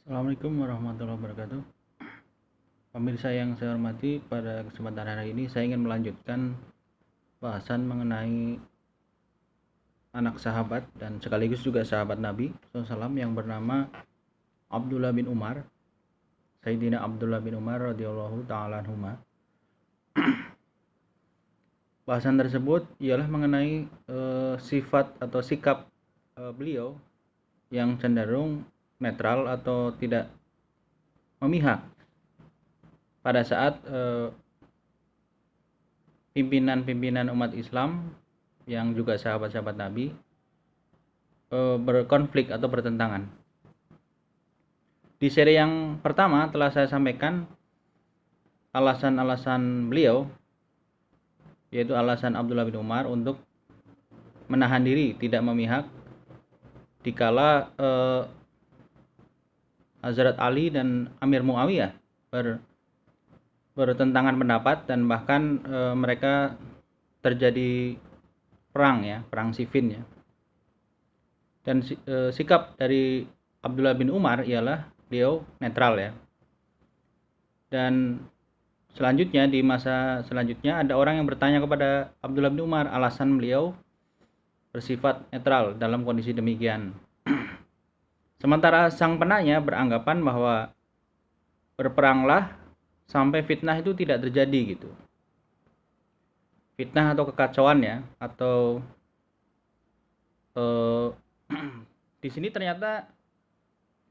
Assalamualaikum warahmatullahi wabarakatuh. Pemirsa yang saya hormati, pada kesempatan hari ini saya ingin melanjutkan bahasan mengenai anak sahabat dan sekaligus juga sahabat Nabi SAW yang bernama Abdullah bin Umar, Sayyidina Abdullah bin Umar radhiyallahu ta'ala anhuma. Bahasan tersebut ialah mengenai sifat atau sikap beliau yang cenderung netral atau tidak memihak pada saat pimpinan-pimpinan umat Islam yang juga sahabat-sahabat Nabi berkonflik atau bertentangan. Di seri yang pertama telah saya sampaikan alasan-alasan beliau, yaitu alasan Abdullah bin Umar untuk menahan diri tidak memihak dikala Hazrat Ali dan Amir Muawiyah bertentangan pendapat dan bahkan mereka terjadi perang Siffin ya. Dan sikap dari Abdullah bin Umar ialah beliau netral ya. Dan selanjutnya di masa selanjutnya ada orang yang bertanya kepada Abdullah bin Umar alasan beliau bersifat netral dalam kondisi demikian. Sementara sang penanya beranggapan bahwa berperanglah sampai fitnah itu tidak terjadi gitu. Fitnah atau kekacauan ya, atau di sini ternyata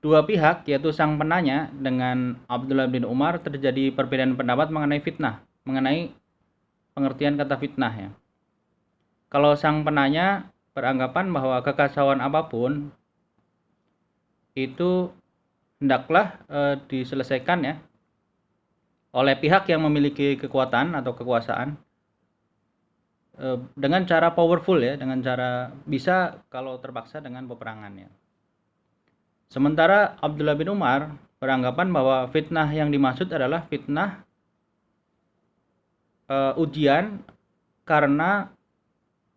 dua pihak, yaitu sang penanya dengan Abdullah bin Umar, terjadi perbedaan pendapat mengenai fitnah, mengenai pengertian kata fitnah ya. Kalau sang penanya beranggapan bahwa kekacauan apapun itu hendaklah diselesaikan ya oleh pihak yang memiliki kekuatan atau kekuasaan dengan cara powerful ya, dengan cara bisa kalau terpaksa dengan peperangan ya. Sementara Abdullah bin Umar beranggapan bahwa fitnah yang dimaksud adalah fitnah ujian karena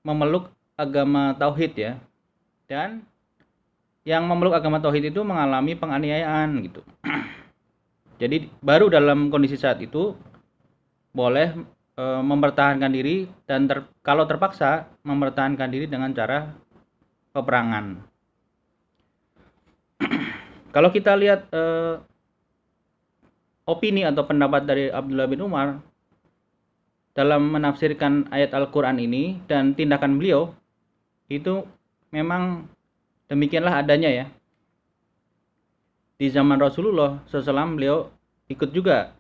memeluk agama tauhid ya, dan yang memeluk agama tauhid itu mengalami penganiayaan gitu. Jadi baru dalam kondisi saat itu boleh mempertahankan diri dan kalau terpaksa mempertahankan diri dengan cara peperangan. Kalau kita lihat opini atau pendapat dari Abdullah bin Umar dalam menafsirkan ayat Al-Quran ini dan tindakan beliau, itu memang demikianlah adanya ya. Di zaman Rasulullah SAW beliau ikut juga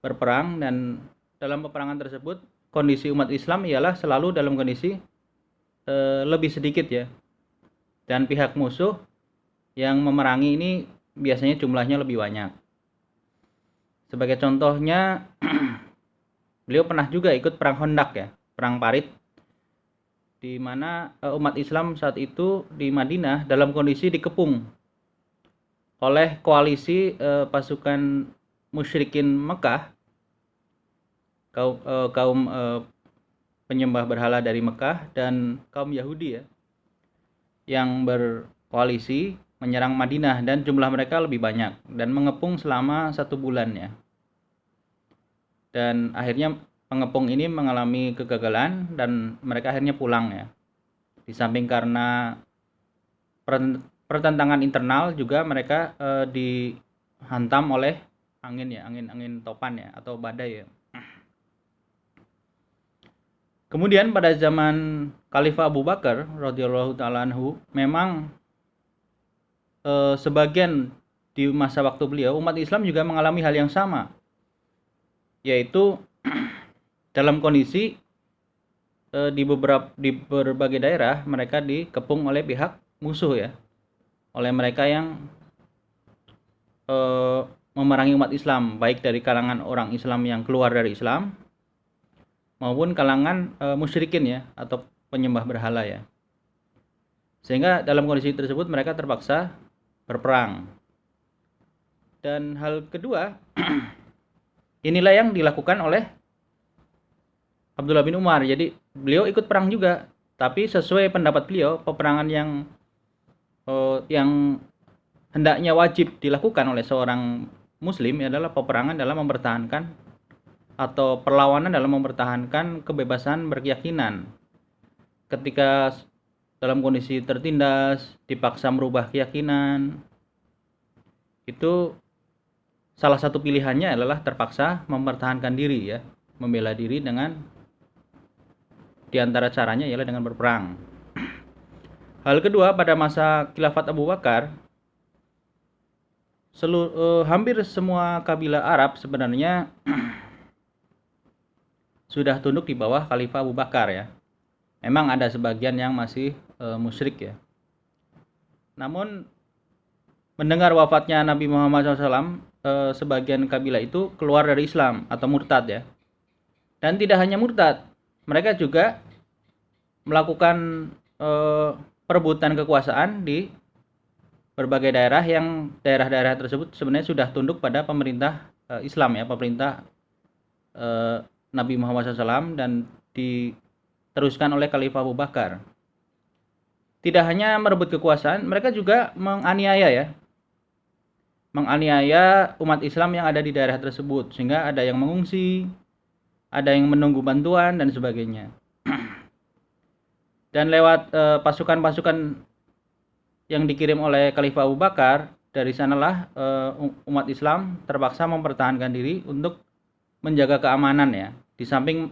berperang, dan dalam peperangan tersebut kondisi umat Islam ialah selalu dalam kondisi lebih sedikit ya, dan pihak musuh yang memerangi ini biasanya jumlahnya lebih banyak. Sebagai contohnya beliau pernah juga ikut perang Khandaq ya, perang Parit, di mana umat Islam saat itu di Madinah dalam kondisi dikepung oleh koalisi pasukan musyrikin Mekah, kaum penyembah berhala dari Mekah, dan kaum Yahudi ya, yang berkoalisi menyerang Madinah, dan jumlah mereka lebih banyak dan mengepung selama 1 bulan ya. Dan akhirnya pengepung ini mengalami kegagalan dan mereka akhirnya pulang ya. Di samping karena pertentangan internal juga mereka dihantam oleh angin ya, angin topan ya, atau badai ya. Kemudian pada zaman Khalifah Abu Bakar radhiyallahu taala anhu, memang sebagian di masa waktu beliau umat Islam juga mengalami hal yang sama, yaitu dalam kondisi di berbagai daerah mereka dikepung oleh pihak musuh ya, oleh mereka yang memerangi umat Islam, baik dari kalangan orang Islam yang keluar dari Islam maupun kalangan musyrikin ya, atau penyembah berhala ya. Sehingga dalam kondisi tersebut mereka terpaksa berperang. Dan hal kedua, inilah yang dilakukan oleh Abdullah bin Umar. Jadi beliau ikut perang juga, tapi sesuai pendapat beliau, peperangan yang hendaknya wajib dilakukan oleh seorang muslim adalah peperangan dalam mempertahankan atau perlawanan dalam mempertahankan kebebasan berkeyakinan. Ketika dalam kondisi tertindas, dipaksa merubah keyakinan, itu salah satu pilihannya adalah terpaksa mempertahankan diri ya, membela diri dengan diantara caranya ialah dengan berperang. Hal kedua, pada masa khilafat Abu Bakar, hampir semua kabilah Arab sebenarnya sudah tunduk di bawah Khalifah Abu Bakar ya. Memang ada sebagian yang masih musyrik ya. Namun mendengar wafatnya Nabi Muhammad SAW, sebagian kabilah itu keluar dari Islam atau murtad ya. Dan tidak hanya murtad, mereka juga melakukan perebutan kekuasaan di berbagai daerah yang daerah-daerah tersebut sebenarnya sudah tunduk pada pemerintah Islam ya, pemerintah Nabi Muhammad SAW, dan diteruskan oleh Khalifah Abu Bakar. Tidak hanya merebut kekuasaan, mereka juga menganiaya ya, menganiaya umat Islam yang ada di daerah tersebut, sehingga ada yang mengungsi, ada yang menunggu bantuan dan sebagainya. Dan lewat pasukan-pasukan yang dikirim oleh Khalifah Abu Bakar, dari sanalah umat Islam terpaksa mempertahankan diri untuk menjaga keamanan ya. Di samping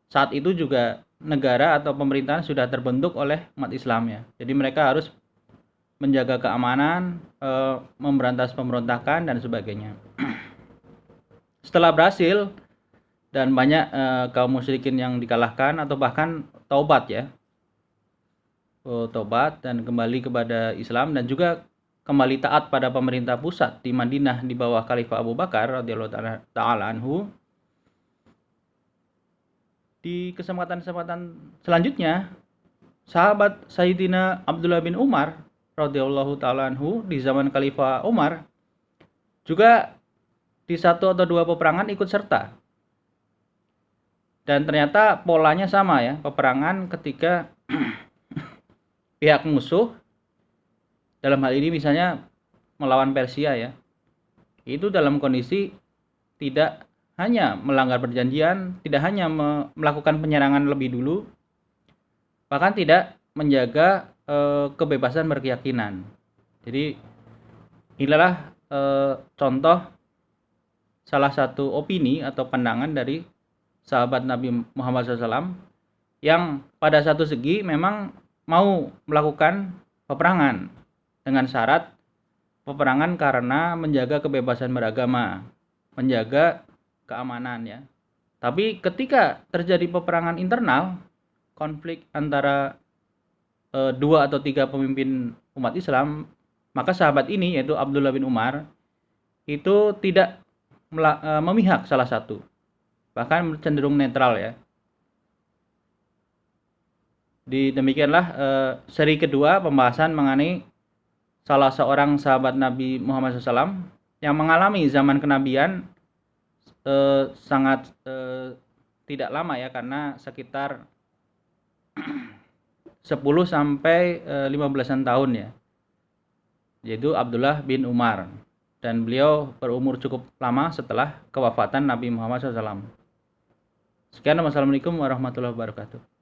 saat itu juga negara atau pemerintahan sudah terbentuk oleh umat Islam ya. Jadi mereka harus menjaga keamanan, memberantas pemberontakan dan sebagainya. Setelah berhasil dan banyak kaum musyrikin yang dikalahkan atau bahkan taubat ya, tobat dan kembali kepada Islam, dan juga kembali taat pada pemerintah pusat di Madinah di bawah Khalifah Abu Bakar radhiyallahu taala anhu. Di kesempatan-kesempatan selanjutnya, sahabat Sayyidina Abdullah bin Umar radhiyallahu taala anhu di zaman Khalifah Umar juga di satu atau dua peperangan ikut serta. Dan ternyata polanya sama ya, peperangan ketika pihak musuh, dalam hal ini misalnya melawan Persia ya, itu dalam kondisi tidak hanya melanggar perjanjian, tidak hanya melakukan penyerangan lebih dulu, bahkan tidak menjaga kebebasan berkeyakinan. Jadi inilah contoh salah satu opini atau pandangan dari sahabat Nabi Muhammad SAW yang pada satu segi memang mau melakukan peperangan dengan syarat peperangan karena menjaga kebebasan beragama, menjaga keamanan ya. Tapi ketika terjadi peperangan internal, konflik antara dua atau tiga pemimpin umat Islam, maka sahabat ini yaitu Abdullah bin Umar itu tidak memihak salah satu, bahkan cenderung netral ya. Demikianlah seri kedua pembahasan mengenai salah seorang sahabat Nabi Muhammad SAW yang mengalami zaman kenabian sangat tidak lama ya, karena sekitar 10 sampai 15-an tahun ya, yaitu Abdullah bin Umar, dan beliau berumur cukup lama setelah kewafatan Nabi Muhammad SAW. Sekian, wassalamualaikum warahmatullahi wabarakatuh.